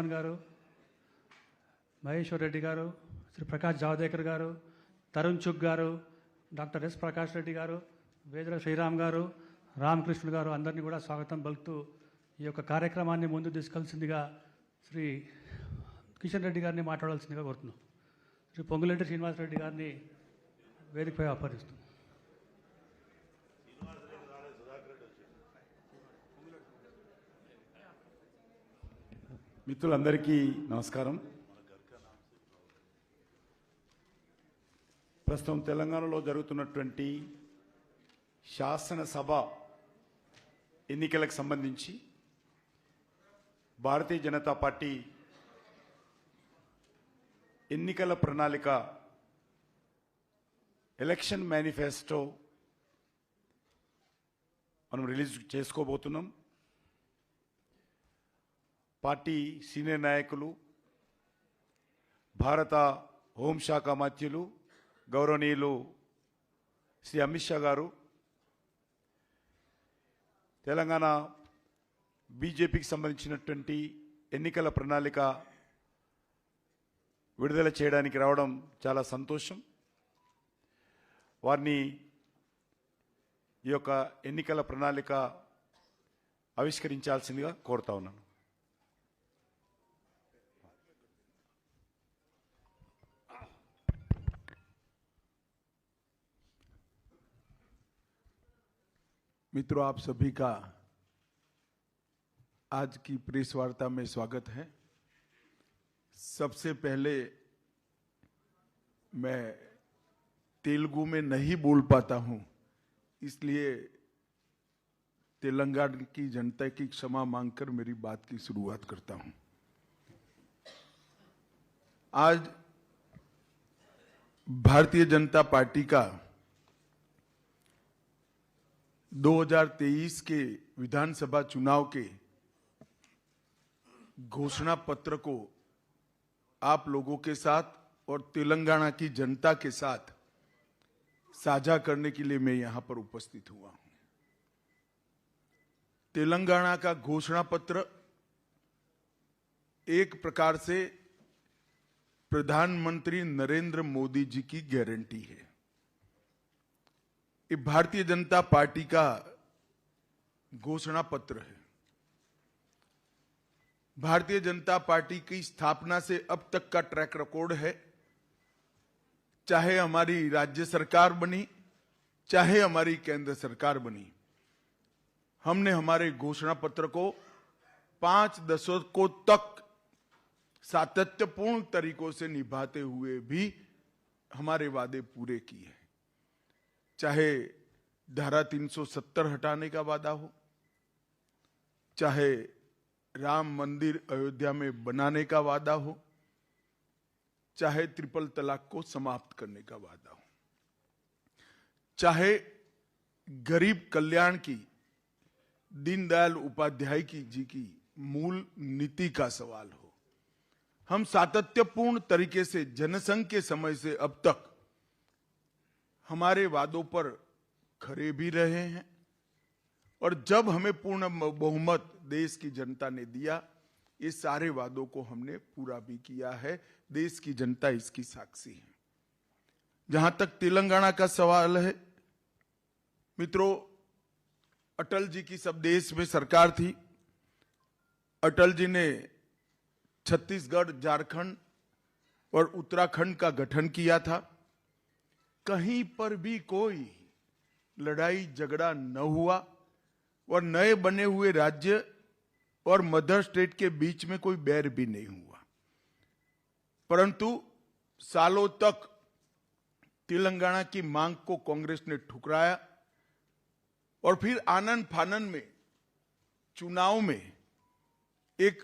చౌహాన్ గారు, మహేశ్వర్ రెడ్డి గారు, శ్రీ ప్రకాష్ జావదేకర్ గారు, తరుణ్ చుగ్ గారు, డాక్టర్ ఎస్ ప్రకాష్ రెడ్డి గారు, వేదల శ్రీరామ్ గారు, రామకృష్ణుడు గారు అందరినీ కూడా స్వాగతం పలుకుతూ ఈ యొక్క కార్యక్రమాన్ని ముందు తీసుకెళ్లాల్సిందిగా శ్రీ కిషన్ రెడ్డి గారిని మాట్లాడాల్సిందిగా కోరుతున్నాం. శ్రీ పొంగులేటి శ్రీనివాసరెడ్డి గారిని వేదికపై ఆహ్వానిస్తున్నాం. మిత్రులందరికీ నమస్కారం. ప్రస్తుతం తెలంగాణలో జరుగుతున్నటువంటి శాసనసభ ఎన్నికలకు సంబంధించి భారతీయ జనతా పార్టీ ఎన్నికల ప్రణాళిక ఎలక్షన్ మేనిఫెస్టో మనం రిలీజ్ చేసుకోబోతున్నాం. పార్టీ సీనియర్ నాయకులు, భారత హోంశాఖ మంత్రులు గౌరవనీయులు శ్రీ అమిత్ షా గారు, తెలంగాణ బీజేపీకి సంబంధించినటువంటి ఎన్నికల ప్రణాళిక విడుదల చేయడానికి రావడం చాలా సంతోషం. వారిని ఈ యొక్క ఎన్నికల ప్రణాళిక ఆవిష్కరించాల్సిందిగా కోరుతా ఉన్నాను. मित्रों, आप सभी का आज की प्रेस वार्ता में स्वागत है। सबसे पहले मैं तेलुगु में नहीं बोल पाता हूं, इसलिए तेलंगाना की जनता की क्षमा मांगकर मेरी बात की शुरुआत करता हूं। आज भारतीय जनता पार्टी का 2023 के विधानसभा चुनाव के घोषणा पत्र को आप लोगों के साथ और तेलंगाना की जनता के साथ साझा करने के लिए मैं यहां पर उपस्थित हुआ हूं। तेलंगाना का घोषणा पत्र एक प्रकार से प्रधानमंत्री नरेंद्र मोदी जी की गारंटी है। ये भारतीय जनता पार्टी का घोषणा पत्र है। भारतीय जनता पार्टी की स्थापना से अब तक का ट्रैक रिकॉर्ड है, चाहे हमारी राज्य सरकार बनी, चाहे हमारी केंद्र सरकार बनी, हमने हमारे घोषणा पत्र को 5 दशकों तक सातत्यपूर्ण तरीकों से निभाते हुए भी हमारे वादे पूरे किए। चाहे धारा 370 हटाने का वादा हो, चाहे राम मंदिर अयोध्या में बनाने का वादा हो, चाहे ट्रिपल तलाक को समाप्त करने का वादा हो, चाहे गरीब कल्याण की दीनदयाल उपाध्याय जी की मूल नीति का सवाल हो, हम सातत्यपूर्ण तरीके से जनसंघ के समय से अब तक हमारे वादों पर खरे भी रहे हैं। और जब हमें पूर्ण बहुमत देश की जनता ने दिया, ये सारे वादों को हमने पूरा भी किया है। देश की जनता इसकी साक्षी है। जहां तक तेलंगाना का सवाल है, मित्रों, अटल जी की सब देश में सरकार थी। अटल जी ने छत्तीसगढ़, झारखंड और उत्तराखंड का गठन किया था। कहीं पर भी कोई लड़ाई झगड़ा न हुआ और नए बने हुए राज्य और मदर स्टेट के बीच में कोई बैर भी नहीं हुआ। परंतु सालों तक तेलंगाना की मांग को कांग्रेस ने ठुकराया और फिर आनन फानन में चुनाव में एक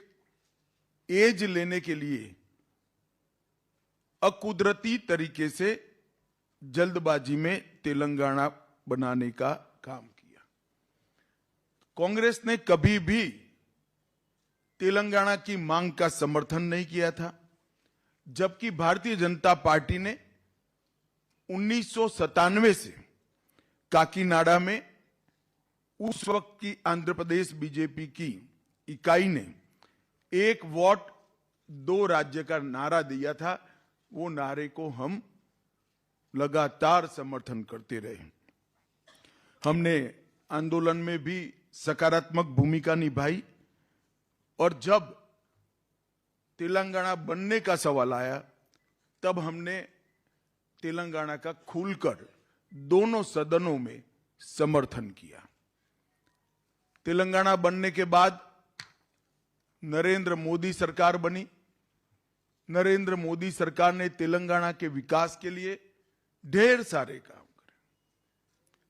एज लेने के लिए अकुदरती तरीके से जल्दबाजी में तेलंगाना बनाने का काम किया। कांग्रेस ने कभी भी तेलंगाना की मांग का समर्थन नहीं किया था, जबकि भारतीय जनता पार्टी ने 1997 से काकीनाडा में उस वक्त की आंध्र प्रदेश बीजेपी की इकाई ने एक वोट दो राज्य का नारा दिया था, वो नारे को हम लगातार समर्थन करते रहे। हमने आंदोलन में भी सकारात्मक भूमिका निभाई और जब तेलंगाना बनने का सवाल आया तब हमने तेलंगाना का खुलकर दोनों सदनों में समर्थन किया। तेलंगाना बनने के बाद नरेंद्र मोदी सरकार बनी। नरेंद्र मोदी सरकार ने तेलंगाना के विकास के लिए ढेर सारे काम करे।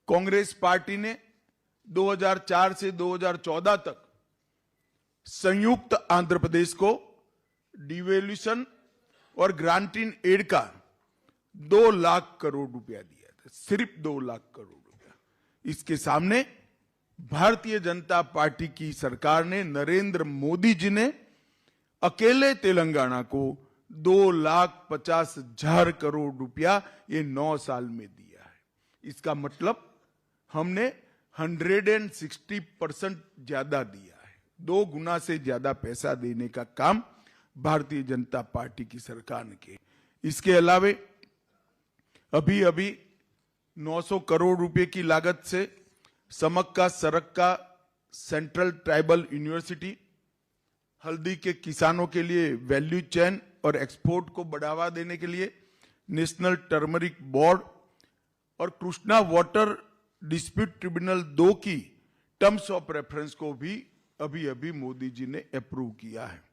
कांग्रेस पार्टी ने 2004 से 2014 तक संयुक्त आंध्र प्रदेश को डिवेल्यूशन और ग्रांटिंग एड का 2 लाख करोड़ रुपया दिया था, सिर्फ 2 लाख करोड़ रुपया। इसके सामने भारतीय जनता पार्टी की सरकार ने, नरेंद्र मोदी जी ने अकेले तेलंगाना को 2,50,000 करोड़ रुपया ये 9 साल में दिया है। इसका मतलब हमने 160% ज्यादा दिया है। 2 गुना से ज्यादा पैसा देने का काम भारतीय जनता पार्टी की सरकार ने किया। इसके अलावे अभी अभी 900 करोड़ रुपए की लागत से समक्का सरक्का सेंट्रल ट्राइबल यूनिवर्सिटी, हल्दी के किसानों के लिए वैल्यू चेन और एक्सपोर्ट को बढ़ावा देने के लिए नेशनल टर्मरिक बोर्ड और कृष्णा वाटर डिस्प्यूट ट्रिब्यूनल 2 की टर्म्स ऑफ रेफरेंस को भी अभी अभी मोदी जी ने अप्रूव किया है।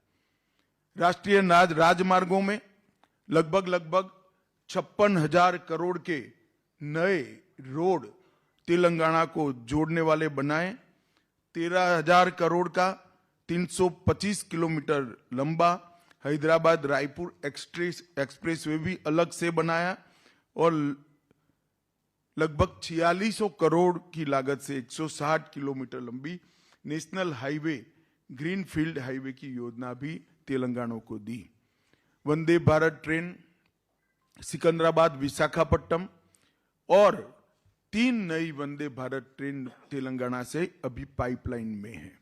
राष्ट्रीय राजमार्गों में लगभग 56,000 करोड़ के नए रोड तेलंगाना को जोड़ने वाले बनाए। 13,000 करोड़ का 325 किलोमीटर लंबा हैदराबाद रायपुर एक्सप्रेसवे भी अलग से बनाया और लगभग 4600 करोड़ की लागत से 160 किलोमीटर लंबी नेशनल हाईवे ग्रीनफील्ड हाईवे की योजना भी तेलंगाना को दी। वंदे भारत ट्रेन सिकंदराबाद विशाखापट्टनम और 3 नई वंदे भारत ट्रेन तेलंगाना से अभी पाइपलाइन में है।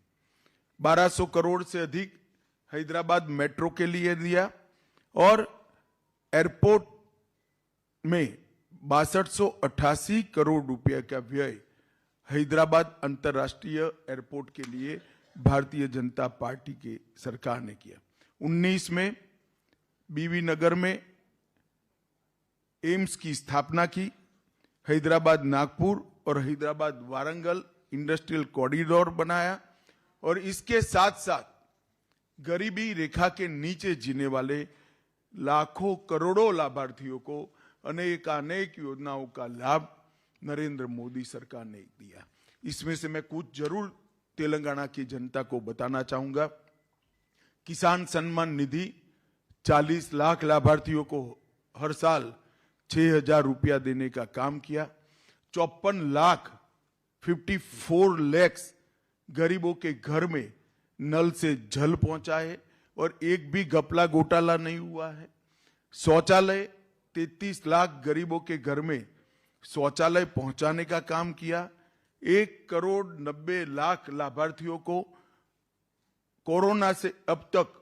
1200 करोड़ से अधिक हैदराबाद मेट्रो के लिए दिया और एयरपोर्ट में 6288 करोड़ रुपए का व्यय हैदराबाद अंतर्राष्ट्रीय एयरपोर्ट के लिए भारतीय जनता पार्टी की सरकार ने किया। 19 में बीबी नगर में एम्स की स्थापना की। हैदराबाद नागपुर और हैदराबाद वारंगल इंडस्ट्रियल कॉरिडोर बनाया और इसके साथ साथ गरीबी रेखा के नीचे जीने वाले लाखों करोड़ों लाभार्थियों को अनेक योजनाओं का लाभ नरेंद्र मोदी सरकार ने दिया। इसमें से मैं कुछ जरूर तेलंगाना की जनता को बताना चाहूंगा। किसान सम्मान निधि 40 लाख लाभार्थियों को हर साल 6,000 रुपया देने का काम किया। 54 लाख गरीबों के घर में नल से जल पहुंचाए और एक भी घपला घोटाला नहीं हुआ है। शौचालय 33 लाख गरीबों के घर में शौचालय पहुंचाने का काम किया। 1,90,00,000 लाभार्थियों को कोरोना से अब तक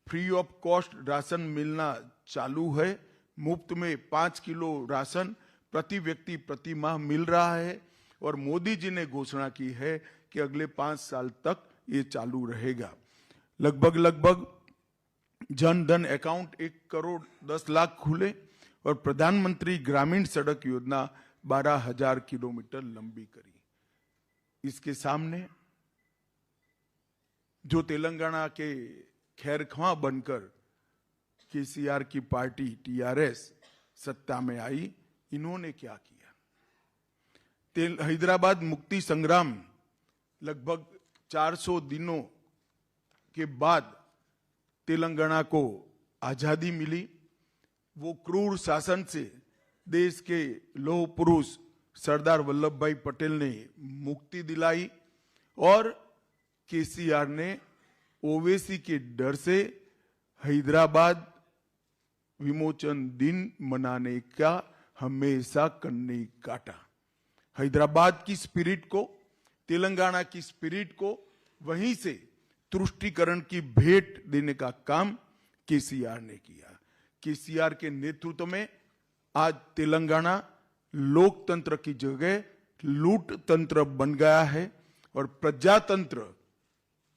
फ्री ऑफ कॉस्ट राशन मिलना चालू है। मुफ्त में 5 किलो राशन प्रति व्यक्ति प्रति माह मिल रहा है और मोदी जी ने घोषणा की है कि अगले 5 साल तक ये चालू रहेगा। लगभग जन धन अकाउंट 1,10,00,000 खुले और प्रधानमंत्री ग्रामीण सड़क योजना 12,000 किलोमीटर लंबी करी। इसके सामने जो तेलंगाना के खैरख्वां बनकर केसीआर की पार्टी टीआरएस सत्ता में आई, इन्होंने क्या किया? हैदराबाद मुक्ति संग्राम लगभग 400 दिनों के बाद तेलंगाना को आजादी मिली। वो क्रूर शासन से देश के लौह पुरुष सरदार वल्लभ भाई पटेल ने मुक्ति दिलाई और केसीआर ने ओवैसी के डर से हैदराबाद विमोचन दिन मनाने का हमेशा कन्नी काटा। हैदराबाद की स्पिरिट को, तेलंगाना की स्पिरिट को वहीं से तुष्टीकरण की भेंट देने का काम केसीआर ने किया। केसीआर के नेतृत्व में आज तेलंगाना लोकतंत्र की जगह लूट तंत्र बन गया है और प्रजातंत्र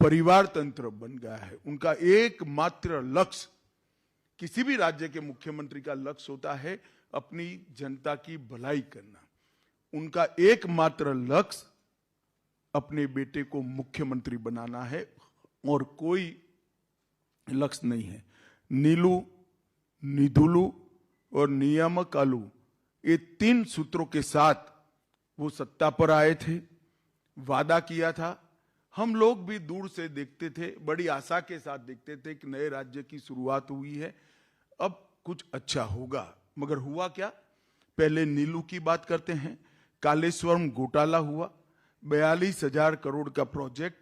परिवार तंत्र बन गया है। उनका एकमात्र लक्ष्य, किसी भी राज्य के मुख्यमंत्री का लक्ष्य होता है अपनी जनता की भलाई करना। उनका एकमात्र लक्ष्य अपने बेटे को मुख्यमंत्री बनाना है और कोई लक्ष्य नहीं है। नीलू, निधुलू और नियामक आलू, ये 3 सूत्रों के साथ वो सत्ता पर आए थे, वादा किया था। हम लोग भी दूर से देखते थे, बड़ी आशा के साथ देखते थे कि नए राज्य की शुरुआत हुई है, अब कुछ अच्छा होगा। मगर हुआ क्या? पहले नीलू की बात करते हैं। कालेश्वरम घोटाला हुआ, 42,000 करोड़ का प्रोजेक्ट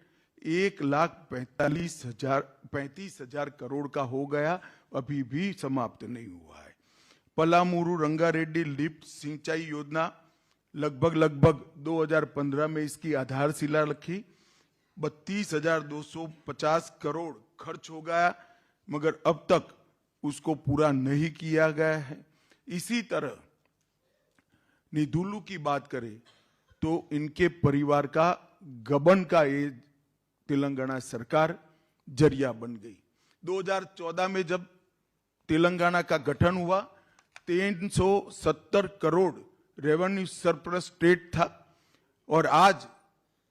1,35,000 करोड़ का हो गया, अभी भी समाप्त नहीं हुआ है। पलामूरू रंगारेड्डी लिफ्ट सिंचाई योजना लगभग 2015 में इसकी आधारशिला रखी, 32,250 करोड़ खर्च हो गया, मगर अब तक उसको पूरा नहीं किया गया है। इसी तरह निधुलू की बात करें तो इनके परिवार का गबन का ये तेलंगाना सरकार जरिया बन गई। 2014 में जब तेलंगाना का गठन हुआ, 370 करोड़ रेवेन्यू सरप्लस स्टेट था और आज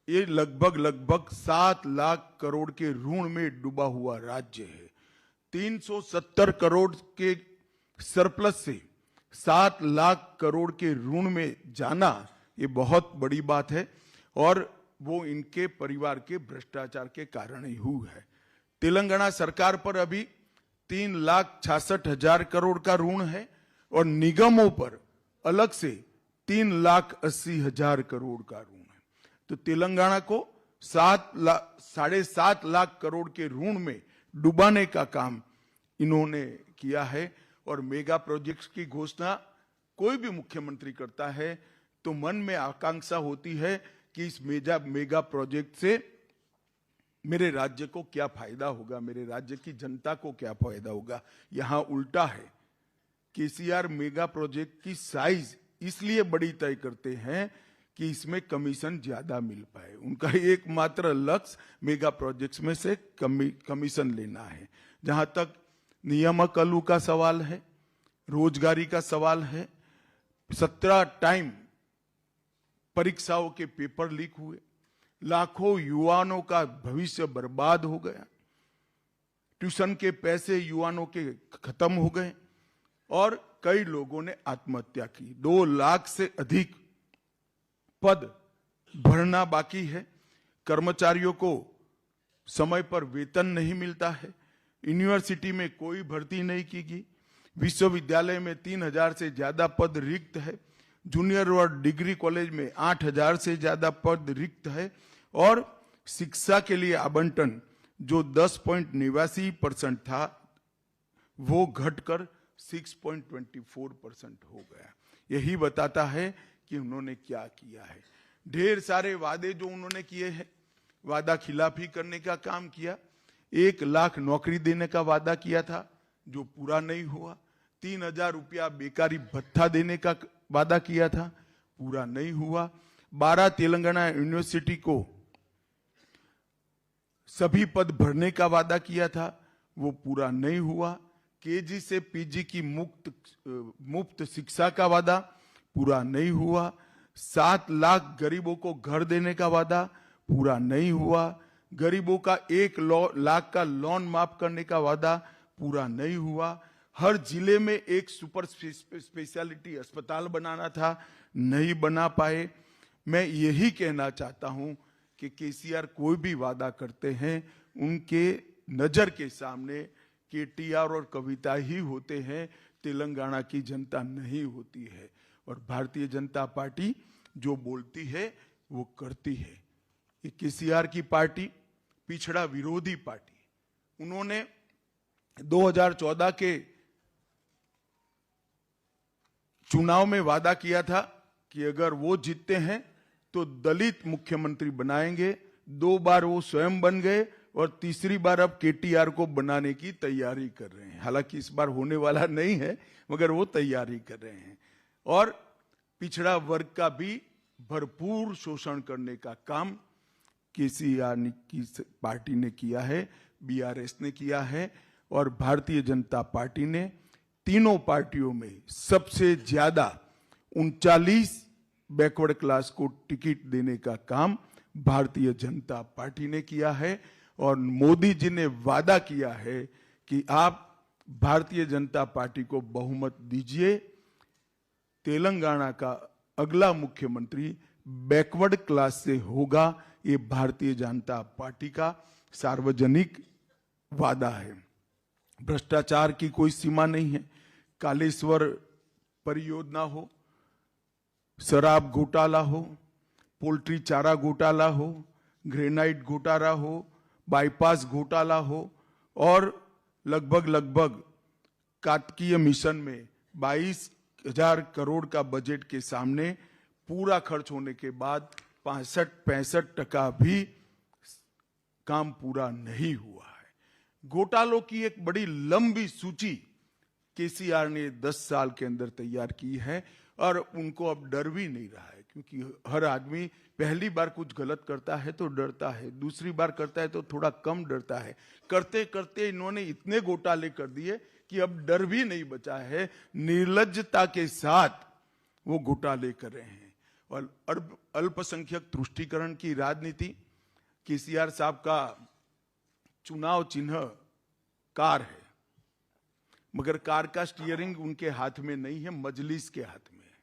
ये लगभग 7 लाख करोड़ के ऋण में डूबा हुआ राज्य है। 370 करोड़ के सरप्लस से 7 लाख करोड़ के ऋण में जाना ये बहुत बड़ी बात है और वो इनके परिवार के भ्रष्टाचार के कारण ही हुआ है। तेलंगाना सरकार पर अभी 3,66,000 करोड़ का ऋण है और निगमों पर अलग से 3,80,000 करोड़ का ऋण है। तो तेलंगाना को 7.5 लाख करोड़ के ऋण में डुबाने का काम इन्होंने किया है। और मेगा प्रोजेक्ट्स की घोषणा कोई भी मुख्यमंत्री करता है तो मन में आकांक्षा होती है कि इस मेगा प्रोजेक्ट से मेरे राज्य को क्या फायदा होगा, मेरे राज्य की जनता को क्या फायदा होगा। यहां उल्टा है। केसीआर मेगा प्रोजेक्ट की साइज इसलिए बड़ी तय करते हैं कि इसमें कमीशन ज्यादा मिल पाए। उनका एकमात्र लक्ष्य मेगा प्रोजेक्ट्स में से कमीशन लेना है। जहां तक नियामक आलू का सवाल है, रोजगारी का सवाल है, 17 टाइम परीक्षाओं के पेपर लीक हुए, लाखों युवाओं का भविष्य बर्बाद हो गया, ट्यूशन के पैसे युवाओं के खत्म हो गए और कई लोगों ने आत्महत्या की। 2 लाख से अधिक पद भरना बाकी है, कर्मचारियों को समय पर वेतन नहीं मिलता है, यूनिवर्सिटी में कोई भर्ती नहीं की गई, विश्वविद्यालय में 3,000 से ज्यादा पद रिक्त है, जूनियर और डिग्री कॉलेज में 8,000 से ज्यादा पद रिक्त है और शिक्षा के लिए आवंटन जो 10.89% था वो घटकर 6.24% हो गया। यही बताता है कि उन्होंने क्या किया है। ढेर सारे वादे जो उन्होंने किए हैं, वादा खिलाफी करने का काम किया। 1 लाख नौकरी देने का वादा किया था जो पूरा नहीं हुआ। 3,000 रुपया बेकारी भत्ता देने का वादा किया था, पूरा नहीं हुआ। 12 तेलंगाना यूनिवर्सिटी को सभी पद भरने का वादा किया था, वो पूरा नहीं हुआ। केजी से पीजी की मुफ्त शिक्षा का वादा पूरा नहीं हुआ। 7 लाख गरीबों को घर देने का वादा पूरा नहीं हुआ। गरीबों का 1 लाख का लोन माफ करने का वादा पूरा नहीं हुआ। हर जिले में एक सुपर स्पेशलिटी अस्पताल बनाना था, नहीं बना पाए। मैं यही कहना चाहता हूं कि केसीआर कोई भी वादा करते हैं उनके नजर के सामने केटीआर और कविता ही होते हैं, तेलंगाना की जनता नहीं होती है। और भारतीय जनता पार्टी जो बोलती है वो करती है। ये केसीआर की पार्टी पिछड़ा विरोधी पार्टी, उन्होंने 2014 के चुनाव में वादा किया था कि अगर वो जीतते हैं तो दलित मुख्यमंत्री बनाएंगे। 2 बार वो स्वयं बन गए और तीसरी बार अब केटीआर को बनाने की तैयारी कर रहे हैं। हालांकि इस बार होने वाला नहीं है, मगर वो तैयारी कर रहे हैं। और पिछड़ा वर्ग का भी भरपूर शोषण करने का काम केसीआर की पार्टी ने किया है, बीआरएस ने किया है, और भारतीय जनता पार्टी ने तीनों पार्टियों में सबसे ज्यादा 39 बैकवर्ड क्लास को टिकट देने का काम भारतीय जनता पार्टी ने किया है। और मोदी जी ने वादा किया है कि आप भारतीय जनता पार्टी को बहुमत दीजिए, तेलंगाना का अगला मुख्यमंत्री बैकवर्ड क्लास से होगा। ये भारतीय जनता पार्टी का सार्वजनिक वादा है। भ्रष्टाचार की कोई सीमा नहीं है। कालेश्वर परियोजना हो, शराब घोटाला हो, पोल्ट्री चारा घोटाला हो, ग्रेनाइट घोटाला हो, बाईपास घोटाला हो, और लगभग कार्तिकीय मिशन में 22,000 करोड़ का बजट के सामने पूरा खर्च होने के बाद 65% भी काम पूरा नहीं हुआ है। घोटालों की एक बड़ी लंबी सूची केसीआर ने 10 साल के अंदर तैयार की है, और उनको अब डर भी नहीं रहा है, क्योंकि हर आदमी पहली बार कुछ गलत करता है तो डरता है, दूसरी बार करता है तो थोड़ा कम डरता है। करते करते इन्होंने इतने घोटाले कर दिए कि अब डर भी नहीं बचा है। निर्लज्जता के साथ वो घोटाले कर रहे हैं। और अल्पसंख्यक तुष्टीकरण की राजनीति, केसीआर साहब का चुनाव चिन्ह कार है, मगर कार का स्टीयरिंग उनके हाथ में नहीं है, मजलिस के हाथ में है।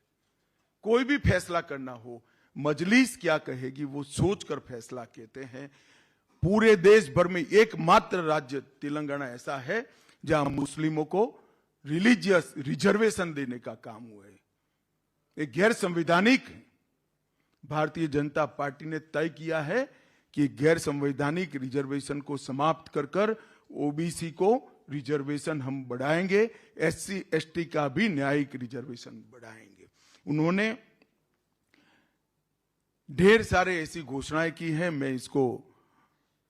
कोई भी फैसला करना हो, मजलिस क्या कहेगी वो सोचकर फैसला कहते हैं। पूरे देश भर में एकमात्र राज्य तेलंगाना ऐसा है जहां मुस्लिमों को रिलीजियस रिजर्वेशन देने का काम हुआ है। एक गैर संवैधानिक है। भारतीय जनता पार्टी ने तय किया है कि गैर संवैधानिक रिजर्वेशन को समाप्त कर ओबीसी को रिजर्वेशन हम बढ़ाएंगे, एससी एसटी का भी न्यायिक रिजर्वेशन बढ़ाएंगे। उन्होंने ढेर सारे ऐसी घोषणाएं की हैं, मैं इसको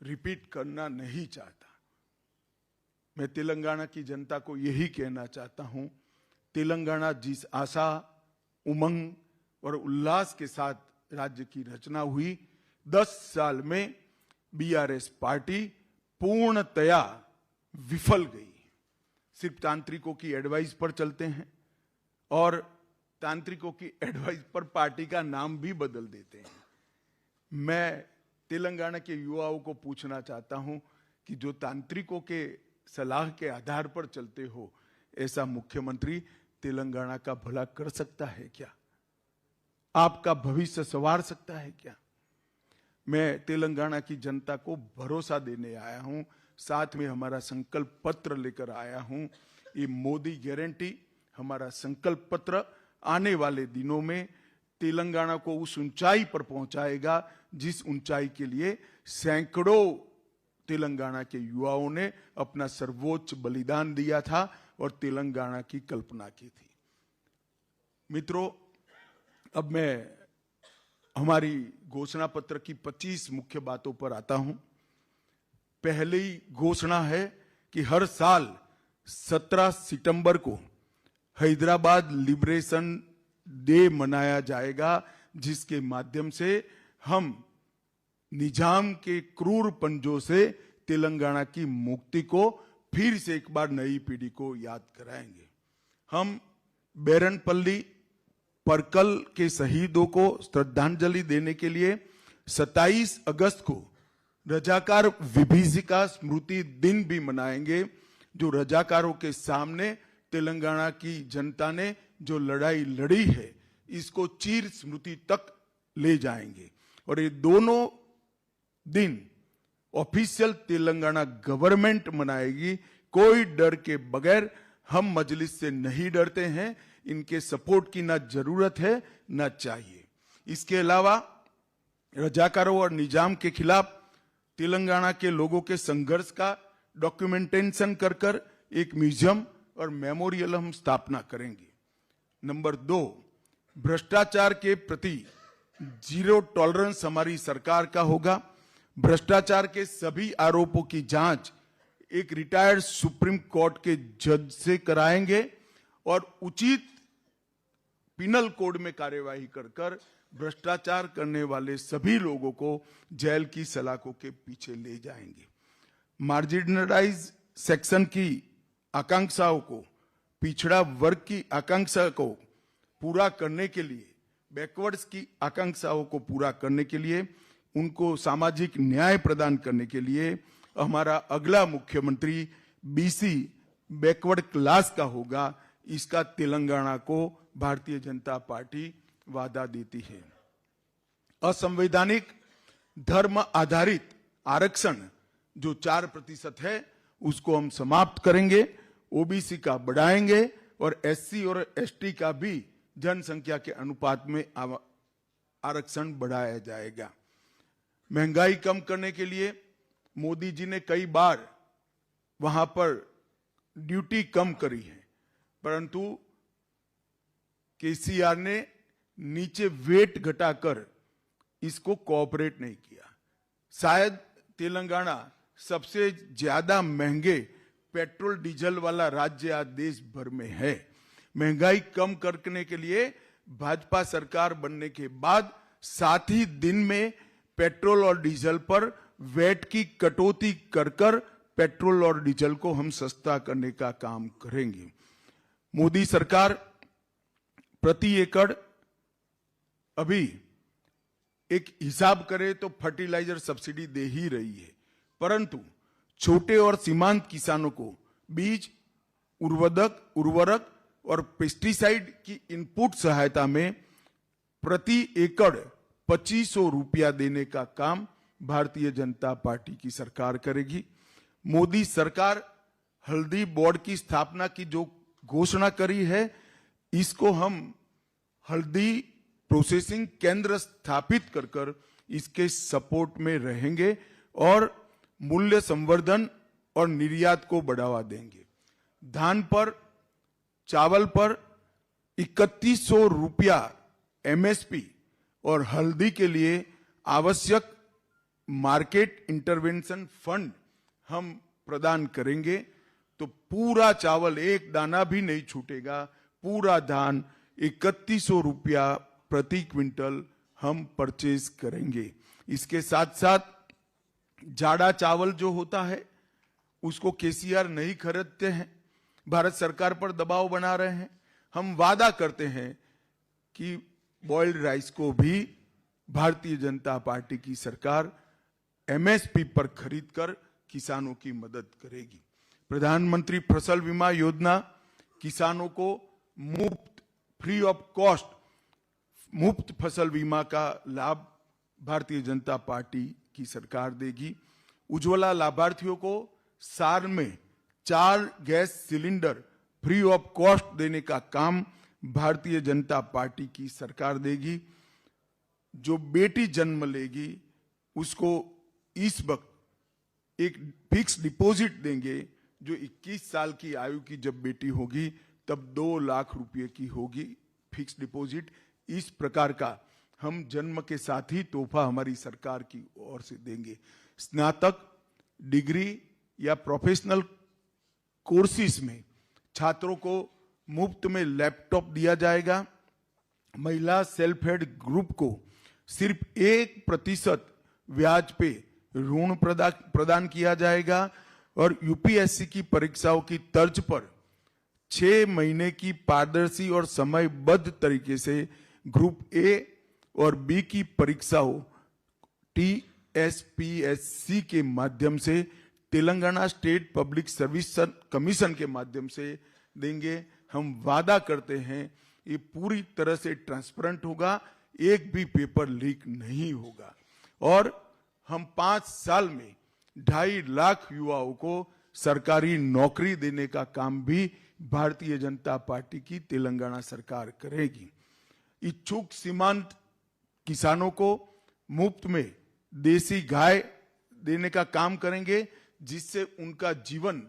रिपीट करना नहीं चाहता। मैं तेलंगाना की जनता को यही कहना चाहता हूं, तेलंगाना जिस आशा, उमंग और उल्लास के साथ राज्य की रचना हुई, 10 साल में बीआरएस पार्टी पूर्णतया विफल गई। सिर्फ तांत्रिकों की एडवाइस पर चलते हैं, और तांत्रिकों की एडवाइस पर पार्टी का नाम भी बदल देते हैं। मैं तेलंगाना के युवाओं को पूछना चाहता हूं कि जो तांत्रिकों के सलाह के आधार पर चलते हो, ऐसा मुख्यमंत्री तेलंगाना का भला कर सकता है क्या? आपका भविष्य संवार सकता है क्या? मैं तेलंगाना की जनता को भरोसा देने आया हूं, साथ में हमारा संकल्प पत्र लेकर आया हूं। ये मोदी गारंटी हमारा संकल्प पत्र आने वाले दिनों में तेलंगाना को उस ऊंचाई पर पहुंचाएगा जिस ऊंचाई के लिए सैकड़ों तेलंगाना के युवाओं ने अपना सर्वोच्च बलिदान दिया था और तेलंगाना की कल्पना की थी। मित्रों, अब मैं हमारी घोषणा पत्र की 25 मुख्य बातों पर आता हूं। पहली घोषणा है कि हर साल 17 सितंबर को हैदराबाद लिबरेशन डे मनाया जाएगा, जिसके माध्यम से हम निजाम के क्रूर पंजों से तेलंगाना की मुक्ति को फिर से एक बार नई पीढ़ी को याद कराएंगे। हम बेरनपल्ली परकल के शहीदों को श्रद्धांजलि देने के लिए 27 अगस्त को रजाकार विभीषिका स्मृति दिन भी मनाएंगे, जो रजाकारों के सामने तेलंगाना की जनता ने जो लड़ाई लड़ी है, इसको चीर स्मृति तक ले जाएंगे। और ये दोनों दिन ऑफिशियल तेलंगाना गवर्नमेंट मनाएगी, कोई डर के बगैर। हम मजलिस से नहीं डरते हैं, इनके सपोर्ट की ना जरूरत है ना चाहिए। इसके अलावा रजाकारों और निजाम के खिलाफ तेलंगाना के लोगों के संघर्ष का डॉक्यूमेंटेशन कर एक म्यूजियम और मेमोरियल हम स्थापना करेंगे। नंबर 2, भ्रष्टाचार के प्रति जीरो टॉलरेंस हमारी सरकार का होगा। भ्रष्टाचार के सभी आरोपों की जांच एक रिटायर्ड सुप्रीम कोर्ट के जज से कराएंगे और उचित पिनल कोड में कार्यवाही कर भ्रष्टाचार करने वाले सभी लोगों को जेल की सलाखों के पीछे ले जाएंगे। मार्जिनलाइज सेक्शन की आकांक्षाओं को, पिछड़ा वर्ग की आकांक्षा को पूरा करने के लिए, बैकवर्ड्स की आकांक्षाओं को पूरा करने के लिए, उनको सामाजिक न्याय प्रदान करने के लिए हमारा अगला मुख्यमंत्री बीसी बैकवर्ड क्लास का होगा। इसका तेलंगाना को भारतीय जनता पार्टी वादा देती है। असंवैधानिक धर्म आधारित आरक्षण जो 4% है उसको हम समाप्त करेंगे, ओबीसी का बढ़ाएंगे और एससी और एसटी का भी जनसंख्या के अनुपात में आरक्षण बढ़ाया जाएगा। महंगाई कम करने के लिए मोदी जी ने कई बार वहां पर ड्यूटी कम करी है, परंतु केसीआर ने नीचे वेट घटाकर इसको कोऑपरेट नहीं किया। शायद तेलंगाना सबसे ज्यादा महंगे पेट्रोल डीजल वाला राज्य आज देश भर में है। महंगाई कम करने के लिए भाजपा सरकार बनने के बाद 7 ही दिन में पेट्रोल और डीजल पर वैट की कटौती कर पेट्रोल और डीजल को हम सस्ता करने का काम करेंगे। मोदी सरकार प्रति एकड़ अभी एक हिसाब करे तो फर्टिलाइजर सब्सिडी दे ही रही है, परंतु छोटे और सीमांत किसानों को बीज, उर्वरक और पेस्टिसाइड की इनपुट सहायता में प्रति एकड़ 2500 रुपया देने का काम भारतीय जनता पार्टी की सरकार करेगी। मोदी सरकार हल्दी बोर्ड की स्थापना की जो घोषणा करी है, इसको हम हल्दी प्रोसेसिंग केंद्र स्थापित कर इसके सपोर्ट में रहेंगे और मूल्य संवर्धन और निर्यात को बढ़ावा देंगे। धान पर, चावल पर 3100 रुपया एमएसपी और हल्दी के लिए आवश्यक मार्केट इंटरवेंशन फंड हम प्रदान करेंगे, तो पूरा चावल एक दाना भी नहीं छूटेगा। पूरा धान 3100 रुपया प्रति क्विंटल हम परचेज करेंगे। इसके साथ साथ जाड़ा चावल जो होता है उसको केसीआर नहीं खरीदते हैं, भारत सरकार पर दबाव बना रहे हैं। हम वादा करते हैं कि बॉइल्ड राइस को भी भारतीय जनता पार्टी की सरकार एमएसपी पर खरीदकर किसानों की मदद करेगी। प्रधानमंत्री फसल बीमा योजना किसानों को मुफ्त, फ्री ऑफ कॉस्ट मुफ्त फसल बीमा का लाभ भारतीय जनता पार्टी की सरकार देगी। उज्ज्वला लाभार्थियों को साल में 4 gas cylinder free of cost देने का काम भारतीय जनता पार्टी की सरकार देगी। जो बेटी जन्म लेगी उसको इस वक्त एक फिक्स डिपॉजिट देंगे, जो 21 साल की आयु की जब बेटी होगी तब 2 लाख रुपए की होगी फिक्स डिपॉजिट। इस प्रकार का हम जन्म के साथ ही तोहफा हमारी सरकार की ओर से देंगे। स्नातक डिग्री या प्रोफेशनल कोर्सेज में छात्रों को मुफ्त में लैपटॉप दिया जाएगा। महिला सेल्फ हेल्प ग्रुप को सिर्फ 1% ब्याज पे ऋण प्रदान किया जाएगा और यूपीएससी की परीक्षाओं की तर्ज पर 6 महीने की पारदर्शी और समयबद्ध तरीके से ग्रुप ए और बी की परीक्षाओं टीएसपीएससी के माध्यम से Telangana state public service commission के माध्यम से देंगे। हम वादा करते हैं ये पूरी तरह से ट्रांसपेरेंट होगा, एक भी पेपर लीक नहीं होगा और हम 5 साल में 2.5 लाख युवाओं को सरकारी नौकरी देने का काम भी भारतीय जनता पार्टी की तेलंगाना सरकार करेगी। इच्छुक सीमांत किसानों को मुफ्त में देसी गाय देने का काम करेंगे, जिससे उनका जीवन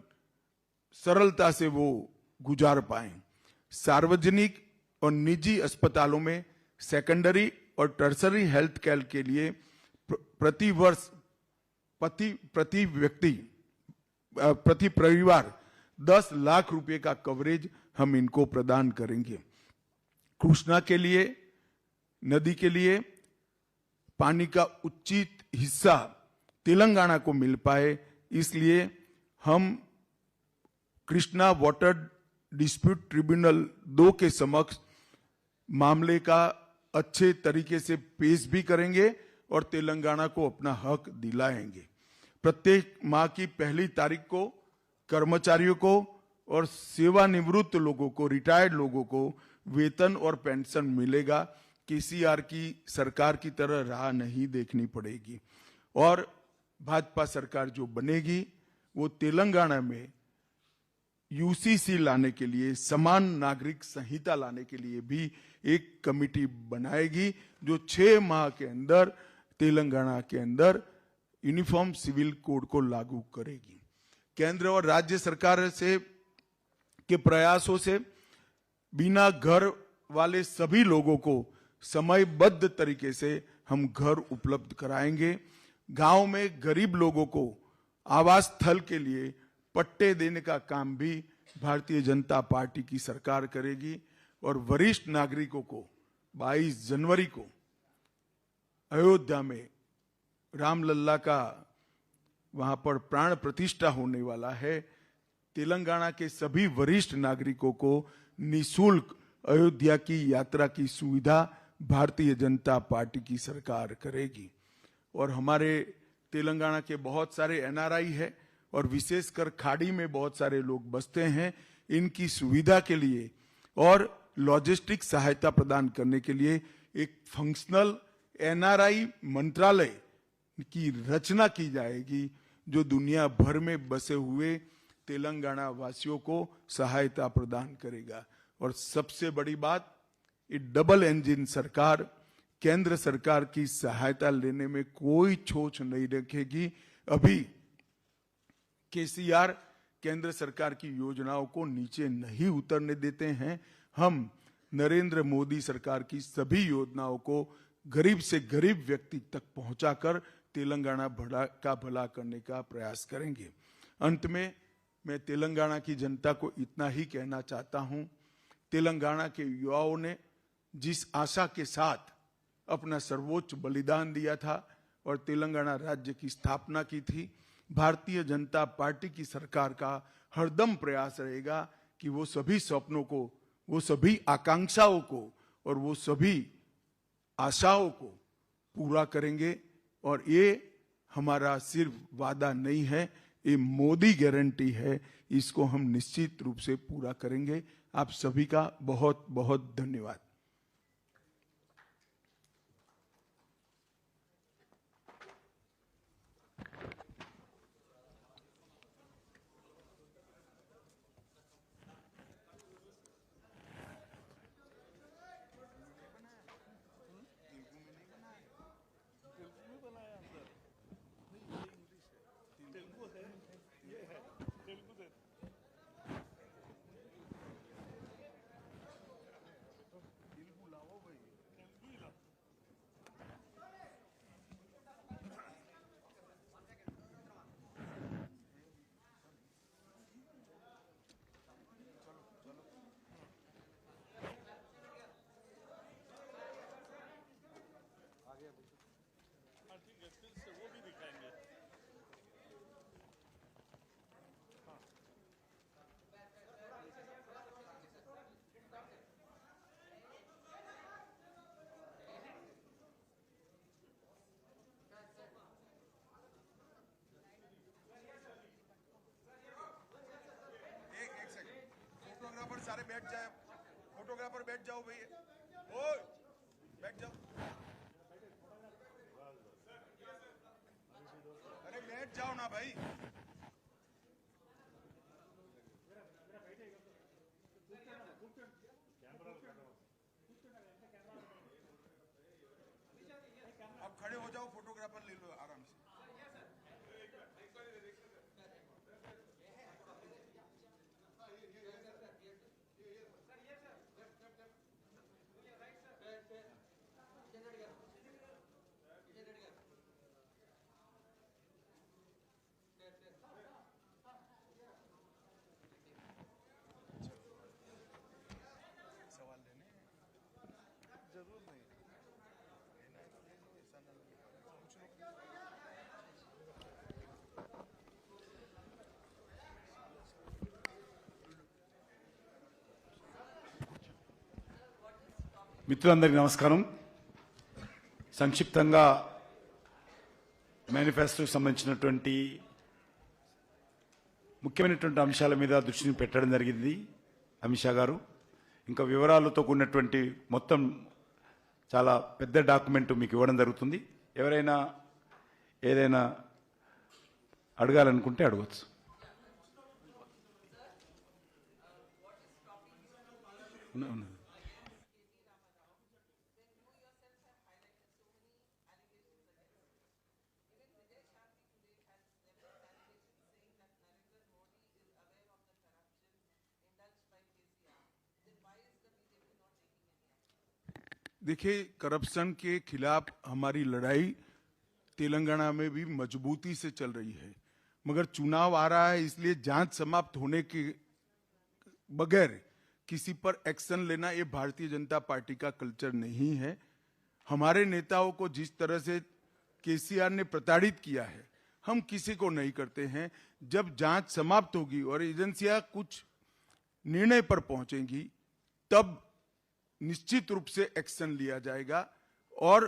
सरलता से वो गुजार पाएं। सार्वजनिक और निजी अस्पतालों में सेकेंडरी और टर्सरी हेल्थ केयर के लिए प्रति वर्ष प्रति व्यक्ति प्रति परिवार 10 लाख रुपए का कवरेज हम इनको प्रदान करेंगे। कृष्णा के लिए, नदी के लिए पानी का उचित हिस्सा तेलंगाना को मिल पाए, इसलिए हम कृष्णा वाटर डिस्प्यूट ट्रिब्यूनल 2 के समक्ष मामले का अच्छे तरीके से पेश भी करेंगे और तेलंगाना को अपना हक दिलाएंगे। प्रत्येक माह की पहली तारीख को कर्मचारियों को और सेवानिवृत्त लोगों को, रिटायर्ड लोगों को वेतन और पेंशन मिलेगा। केसीआर की सरकार की तरह राह नहीं देखनी पड़ेगी और भाजपा सरकार जो बनेगी वो तेलंगाना में यूसीसी लाने के लिए, समान नागरिक संहिता लाने के लिए भी एक कमिटी बनाएगी जो 6 माह के अंदर तेलंगाना के अंदर यूनिफॉर्म सिविल कोड को लागू करेगी। केंद्र और राज्य सरकार से के प्रयासों से बिना घर वाले सभी लोगों को समयबद्ध तरीके से हम घर उपलब्ध कराएंगे। गांव में गरीब लोगों को आवास स्थल के लिए पट्टे देने का काम भी भारतीय जनता पार्टी की सरकार करेगी और वरिष्ठ नागरिकों को 22 जनवरी को अयोध्या में रामलल्ला का वहां पर प्राण प्रतिष्ठा होने वाला है। तेलंगाना के सभी वरिष्ठ नागरिकों को निःशुल्क अयोध्या की यात्रा की सुविधा भारतीय जनता पार्टी की सरकार करेगी। और हमारे तेलंगाना के बहुत सारे एनआरआई है और विशेषकर खाड़ी में बहुत सारे लोग बसते हैं। इनकी सुविधा के लिए और लॉजिस्टिक सहायता प्रदान करने के लिए एक फंक्शनल एनआरआई मंत्रालय की रचना की जाएगी जो दुनिया भर में बसे हुए तेलंगाना वासियों को सहायता प्रदान करेगा। और सबसे बड़ी बात, ये डबल इंजन सरकार केंद्र सरकार की सहायता लेने में कोई छोच नहीं रखेगी। अभी केसीआर केंद्र सरकार की योजनाओं को नीचे नहीं उतरने देते हैं। हम नरेंद्र मोदी सरकार की सभी योजनाओं को गरीब से गरीब व्यक्ति तक पहुंचाकर तेलंगाना का भला करने का प्रयास करेंगे। अंत में मैं तेलंगाना की जनता को इतना ही कहना चाहता हूं, तेलंगाना के युवाओं ने जिस आशा के साथ अपना सर्वोच्च बलिदान दिया था और तेलंगाना राज्य की स्थापना की थी, भारतीय जनता पार्टी की सरकार का हरदम प्रयास रहेगा कि वो सभी सपनों को, वो सभी आकांक्षाओं को और वो सभी आशाओं को पूरा करेंगे। और ये हमारा सिर्फ वादा नहीं है, ये मोदी गारंटी है, इसको हम निश्चित रूप से पूरा करेंगे। आप सभी का बहुत बहुत धन्यवाद। फोटोग्राफर सारे बैठ जाए, फोटोग्राफर बैठ जाओ भैया, ओए बैठ जाओ, अरे बैठ जाओ ना भाई। अब खड़े हो जाओ, फोटोग्राफर ले लो आराम से। మిత్రులందరికీ నమస్కారం. సంక్షిప్తంగా మేనిఫెస్టోకి సంబంధించినటువంటి ముఖ్యమైనటువంటి అంశాల మీద దృష్టిని పెట్టడం జరిగింది అమిత్ షా గారు. ఇంకా వివరాలతో కూడినటువంటి మొత్తం చాలా పెద్ద డాక్యుమెంట్ మీకు ఇవ్వడం జరుగుతుంది. ఎవరైనా ఏదైనా అడగాలనుకుంటే అడగవచ్చు. ఉన్నది. देखिए, करप्शन के खिलाफ हमारी लड़ाई तेलंगाना में भी मजबूती से चल रही है, मगर चुनाव आ रहा है इसलिए जांच समाप्त होने के बगैर किसी पर एक्शन लेना ये भारतीय जनता पार्टी का कल्चर नहीं है। हमारे नेताओं को जिस तरह से केसीआर ने प्रताड़ित किया है, हम किसी को नहीं करते हैं। जब जांच समाप्त होगी और एजेंसियां कुछ निर्णय पर पहुंचेंगी, तब निश्चित रूप से एक्शन लिया जाएगा। और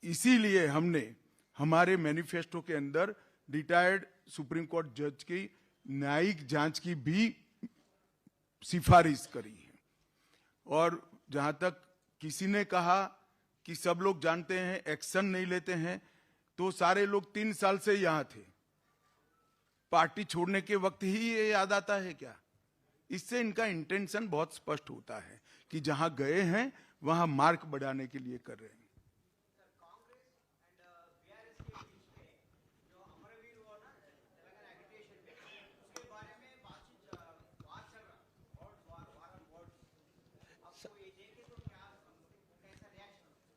इसीलिए हमने हमारे मैनिफेस्टो के अंदर रिटायर्ड सुप्रीम कोर्ट जज की न्यायिक जांच की भी सिफारिश करी है। और जहां तक किसी ने कहा कि सब लोग जानते हैं, एक्शन नहीं लेते हैं, तो सारे लोग 3 साल से यहां थे, पार्टी छोड़ने के वक्त ही ये याद आता है क्या? इससे इनका इंटेंशन बहुत स्पष्ट होता है कि जहां गए हैं वहां मार्क बढ़ाने के लिए कर रहे हैं।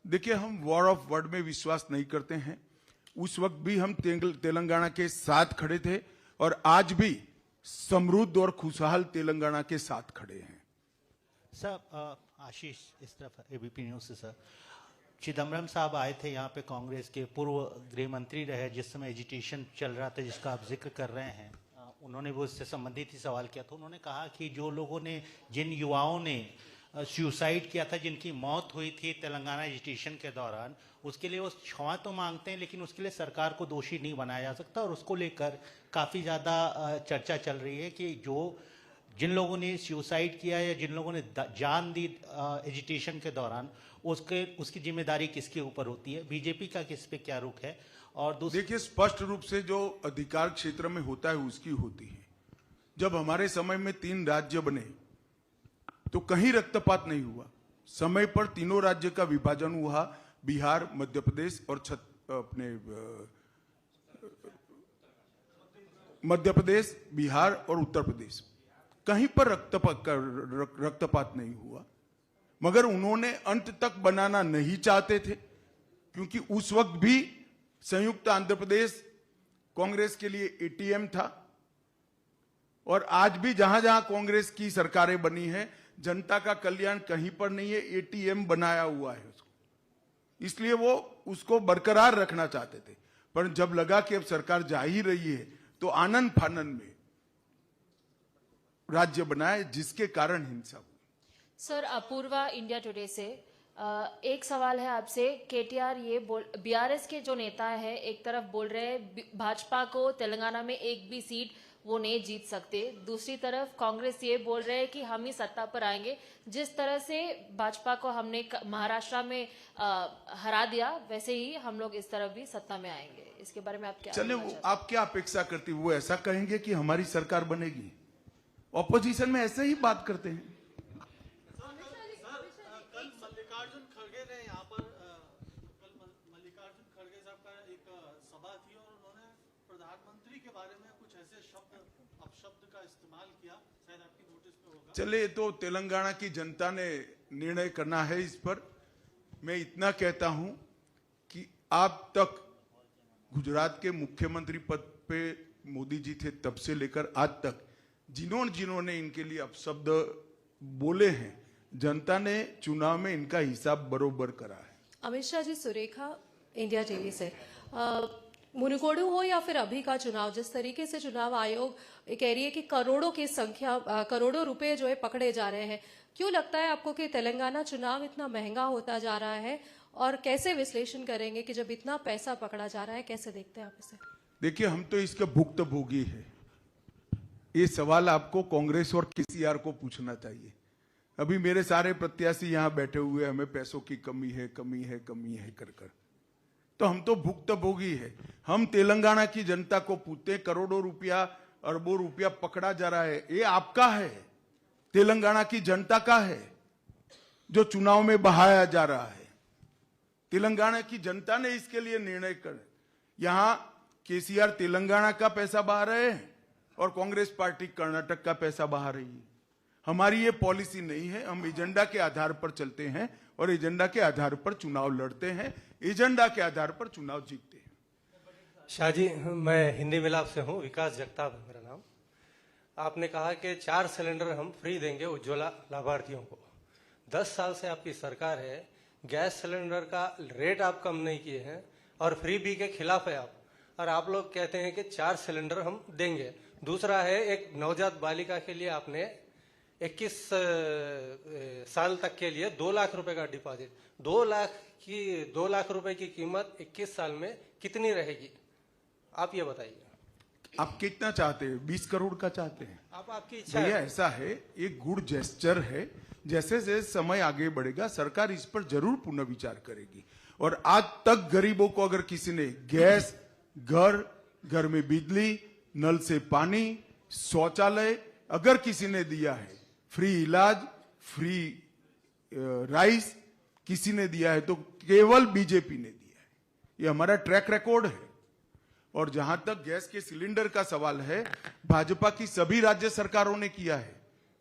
देखिए, हम वॉर ऑफ वर्ड में विश्वास नहीं करते हैं। उस वक्त भी हम तेलंगाना के साथ खड़े थे और आज भी समृद्ध और खुशहाल तेलंगाना के साथ खड़े हैं। सर, आशीष इस तरफ एबीपी न्यूज से। सर, चिदम्बरम साहब आए थे यहाँ पे, कांग्रेस के पूर्व गृह मंत्री रहे, जिस समय एजिटेशन चल रहा था जिसका आप जिक्र कर रहे हैं, उन्होंने वो इससे संबंधित ही सवाल किया था। उन्होंने कहा कि जो लोगों ने, जिन युवाओं ने सुसाइड किया था, जिनकी मौत हुई थी तेलंगाना एजिटेशन के दौरान, उसके लिए वो क्षमा तो मांगते हैं, लेकिन उसके लिए सरकार को दोषी नहीं बनाया जा सकता। और उसको लेकर काफ़ी ज़्यादा चर्चा चल रही है कि जिन लोगों ने सुसाइड किया या जिन लोगों ने जान दी एजिटेशन के दौरान, उसकी जिम्मेदारी किसके ऊपर होती है? बीजेपी का किस पे क्या रुख है? और देखिए, स्पष्ट रूप से जो अधिकार क्षेत्र में होता है उसकी होती है। जब हमारे समय में 3 राज्य बने तो कहीं रक्तपात नहीं हुआ। समय पर तीनों राज्य का विभाजन हुआ, बिहार, मध्य प्रदेश और मध्य प्रदेश, बिहार और उत्तर प्रदेश। कहीं पर रक्तपात नहीं हुआ, मगर उन्होंने अंत तक बनाना नहीं चाहते थे, क्योंकि उस वक्त भी संयुक्त आंध्र प्रदेश कांग्रेस के लिए एटीएम था। और आज भी जहां जहां कांग्रेस की सरकारें बनी है, जनता का कल्याण कहीं पर नहीं है, एटीएम बनाया हुआ है उसको। इसलिए वो उसको बरकरार रखना चाहते थे। पर जब लगा कि अब सरकार जा ही रही है, तो आनंद फानन में राज्य बनाए, जिसके कारण हिंसा हुई। सर, अपूर्वा इंडिया टुडे से एक सवाल है आपसे। केटीआर बीआरएस के जो नेता है, एक तरफ बोल रहे हैं भाजपा को तेलंगाना में एक भी सीट वो नहीं जीत सकते, दूसरी तरफ कांग्रेस ये बोल रहे हैं कि हम ही सत्ता पर आएंगे। जिस तरह से भाजपा को हमने महाराष्ट्र में हरा दिया, वैसे ही हम लोग इस तरफ भी सत्ता में आएंगे। इसके बारे में आप क्या? चले, आप क्या अपेक्षा करती? वो ऐसा कहेंगे कि हमारी सरकार बनेगी? ऑपोजिशन में ऐसे ही बात करते हैं। चले, तो तेलंगाना की जनता ने निर्णय करना है इस पर। मैं इतना कहता हूं कि आप तक गुजरात के मुख्यमंत्री पद पे मोदी जी थे, तब से लेकर आज तक जिन्होंने इनके लिए अपशब्द बोले हैं, जनता ने चुनाव में इनका हिसाब बरोबर करा है। अमित शाह जी, सुरेखा इंडिया टीवी से। मुनुकोडू हो या फिर अभी का चुनाव, जिस तरीके से चुनाव आयोग कह रही है कि करोड़ों की संख्या, करोड़ों रुपए जो है पकड़े जा रहे हैं, क्यों लगता है आपको कि तेलंगाना चुनाव इतना महंगा होता जा रहा है, और कैसे विश्लेषण करेंगे कि जब इतना पैसा पकड़ा जा रहा है, कैसे देखते हैं आप इसे? देखिए, हम तो इसके भुक्तभोगी है। ये सवाल आपको कांग्रेस और केसीआर को पूछना चाहिए। अभी मेरे सारे प्रत्याशी यहां बैठे हुए, हमें पैसों की कमी है, कमी है, कमी है कर कर, तो हम तो भुक्तभोगी है। हम तेलंगाना की जनता को पूछते हैं, करोड़ों रुपया, अरबों रुपया पकड़ा जा रहा है, ये आपका है, तेलंगाना की जनता का है जो चुनाव में बहाया जा रहा है। तेलंगाना की जनता ने इसके लिए निर्णय कर, यहां केसीआर तेलंगाना का पैसा बहा रहे हैं और कांग्रेस पार्टी कर्नाटक का पैसा बहा रही है। हमारी ये पॉलिसी नहीं है। हम एजेंडा के आधार पर चलते हैं और एजेंडा के आधार पर चुनाव लड़ते हैं, एजेंडा के आधार पर चुनाव जीतते हैं। शाहजी, मैं हिंदी मिलाप से हूँ, विकास जगताप है मेरा नाम। आपने कहा कि 4 सिलेंडर हम फ्री देंगे उज्ज्वला लाभार्थियों को। 10 साल से आपकी सरकार है, गैस सिलेंडर का रेट आप कम नहीं किए हैं और फ्री बी के खिलाफ है आप, और आप लोग कहते हैं कि 4 सिलेंडर हम देंगे। दूसरा है, एक नवजात बालिका के लिए आपने 21 साल तक के लिए 2 लाख रुपए का डिपॉजिट, 2 लाख रुपए की कीमत 21 साल में कितनी रहेगी, आप ये बताइए। आप कितना चाहते हैं? 20 करोड़ का चाहते हैं? आपकी इच्छा भैया, है। ऐसा है, एक गुड जेस्चर है। जैसे जैसे समय आगे बढ़ेगा, सरकार इस पर जरूर पुनर्विचार करेगी। और आज तक गरीबों को अगर किसी ने गैस, घर में बिजली, नल से पानी, शौचालय अगर किसी ने दिया है, फ्री इलाज, फ्री राइस किसी ने दिया है, तो केवल बीजेपी ने दिया है। ये हमारा ट्रैक रिकॉर्ड है। और जहां तक गैस के सिलेंडर का सवाल है, भाजपा की सभी राज्य सरकारों ने किया है,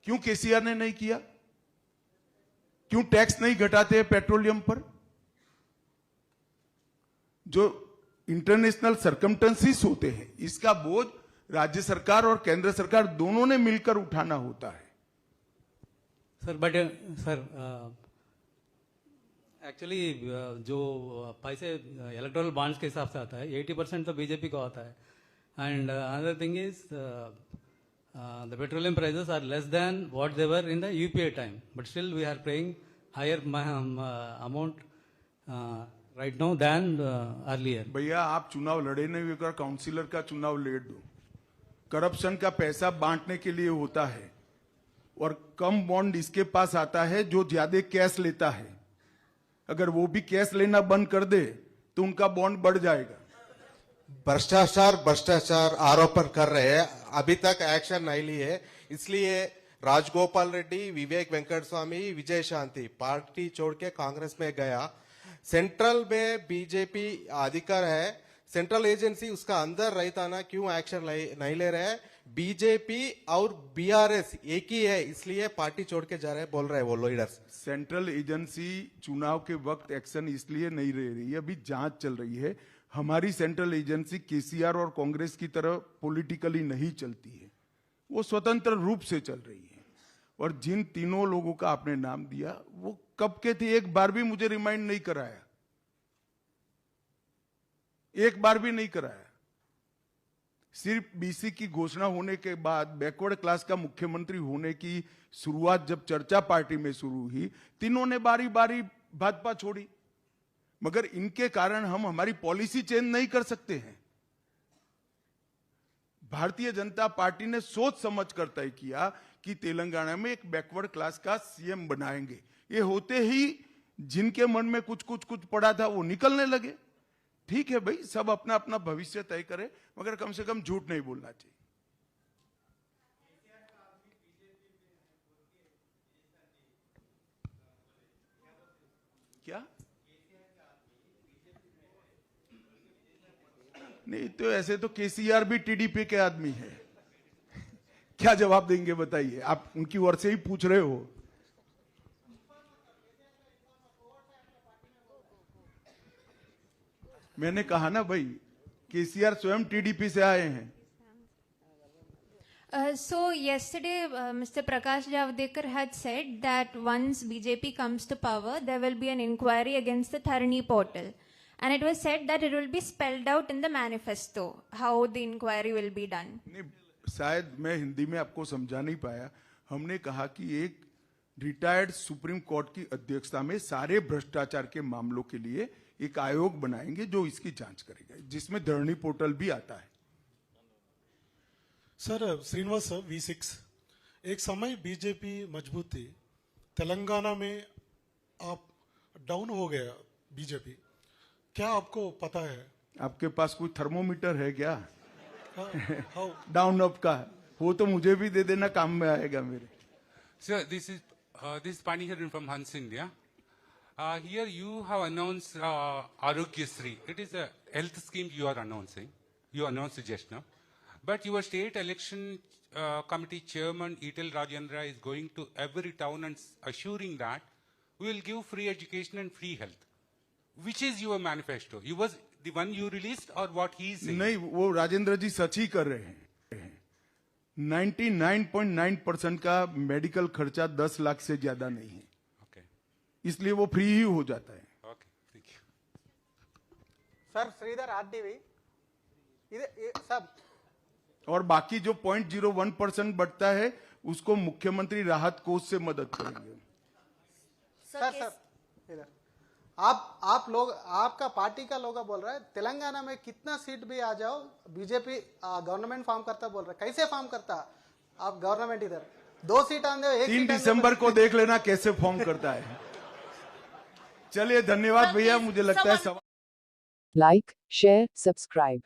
क्यों केसीआर ने नहीं किया? क्यों टैक्स नहीं घटाते हैं पेट्रोलियम पर? जो इंटरनेशनल सर्कमस्टेंसेस होते हैं, इसका बोझ राज्य सरकार और केंद्र सरकार दोनों ने मिलकर उठाना होता है। सर, बट सर एक्चुअली जो पैसे इलेक्टोरल बॉन्ड्स के हिसाब से आता है, 80% तो बीजेपी को आता है। And another thing is the petroleum prices are less than what they were in the UPA time, but still we are paying higher amount right now then earlier. भैया, आप चुनाव लड़े नहीं होकर काउंसिलर का चुनाव लड़ दो। करप्शन का पैसा बांटने के लिए होता है, और कम बॉन्ड इसके पास आता है जो ज्यादा कैश लेता है। अगर वो भी कैश लेना बंद कर दे तो उनका बॉन्ड बढ़ जाएगा। भ्रष्टाचार आरोपण कर रहे हैं, अभी तक एक्शन नहीं ली है। इसलिए राजगोपाल रेड्डी, विवेक वेंकट स्वामी, विजय शांति पार्टी छोड़ के कांग्रेस में गया। सेंट्रल में बीजेपी अधिकार है, सेंट्रल एजेंसी उसका अंदर रहता ना, क्यों एक्शन नहीं ले रहे हैं? बीजेपी और बीआरएस एक ही है, इसलिए पार्टी छोड़ के जा रहे हैं, बोल रहे हैं वो लीडर्स। सेंट्रल एजेंसी चुनाव के वक्त एक्शन इसलिए नहीं ले रही है, अभी जांच चल रही है। हमारी सेंट्रल एजेंसी केसीआर और कांग्रेस की तरह पॉलिटिकली नहीं चलती है, वो स्वतंत्र रूप से चल रही है। और जिन तीनों लोगों का आपने नाम दिया, वो कब के थे? एक बार भी मुझे रिमाइंड नहीं कराया, एक बार भी नहीं कराया। सिर्फ बीसी की घोषणा होने के बाद बैकवर्ड क्लास का मुख्यमंत्री होने की शुरुआत जब चर्चा पार्टी में शुरू हुई, तीनों ने बारी बारी भाजपा छोड़ी। मगर इनके कारण हम हमारी पॉलिसी चेंज नहीं कर सकते हैं। भारतीय जनता पार्टी ने सोच समझ कर तय किया कि तेलंगाना में एक बैकवर्ड क्लास का सीएम बनाएंगे। ये होते ही जिनके मन में कुछ पड़ा था वो निकलने लगे। ठीक है भाई, सब अपना अपना भविष्य तय करे, मगर कम से कम झूठ नहीं बोलना चाहिए। क्या नहीं, तो ऐसे तो केसीआर भी टीडीपी के आदमी है। क्या जवाब देंगे बताइए? आप उनकी ओर से ही पूछ रहे हो। मैंने कहा ना भाई, केसीआर स्वयं टीडीपी से आए हैं। So yesterday, Mr. Prakash Javadekar had said that once BJP comes to power, there will be an inquiry against the Tharani portal. And it was said that it will be spelled out in the manifesto, how the inquiry will be done. नहीं, शायद मैं हिंदी में आपको समझा नहीं पाया। हमने कहा कि एक रिटायर्ड सुप्रीम कोर्ट की अध्यक्षता में सारे भ्रष्टाचार के मामलों के लिए एक आयोग बनाएंगे जो इसकी जांच करेगा, जिसमें धरनी पोर्टल भी आता है। सर श्रीनिवास सर V6 एक समय बीजेपी मजबूत थी, तेलंगाना में आप डाउन हो गया बीजेपी, क्या आपको पता है? आपके पास कोई थर्मोमीटर है क्या? हाउ डाउन अप का वो तो मुझे भी दे देना, काम में आएगा मेरे। Sir, this is Pani Hiran from Hans India. Here you have announced Arogya Sri. It is a health scheme you are announcing. You announced it just now. But your state election committee chairman, Etel Rajendra, is going to every town and assuring that we will give free education and free health. Which is your manifesto? You was the one you released or what he is saying? नहीं, वो राजेंद्र जी सच ही कर रहे हैं। 99.9% का medical खर्चा 10 लाख से ज्यादा नहीं है, इसलिए वो फ्री ही हो जाता है। सर श्रीधर आरडीवी सब, और बाकी जो 0.01% बढ़ता है उसको मुख्यमंत्री राहत कोष से मदद करेंगे। सर इधर आप लोग, आपका पार्टी का लोग बोल रहा है तेलंगाना में कितना सीट भी आ जाओ बीजेपी गवर्नमेंट फॉर्म करता बोल रहा है। कैसे फॉर्म करता आप गवर्नमेंट? इधर 2 सीट आने, 3 दिसंबर को देख लेना कैसे फॉर्म करता है। चलिए धन्यवाद भैया, मुझे लगता है लाइक, शेयर, सब्सक्राइब।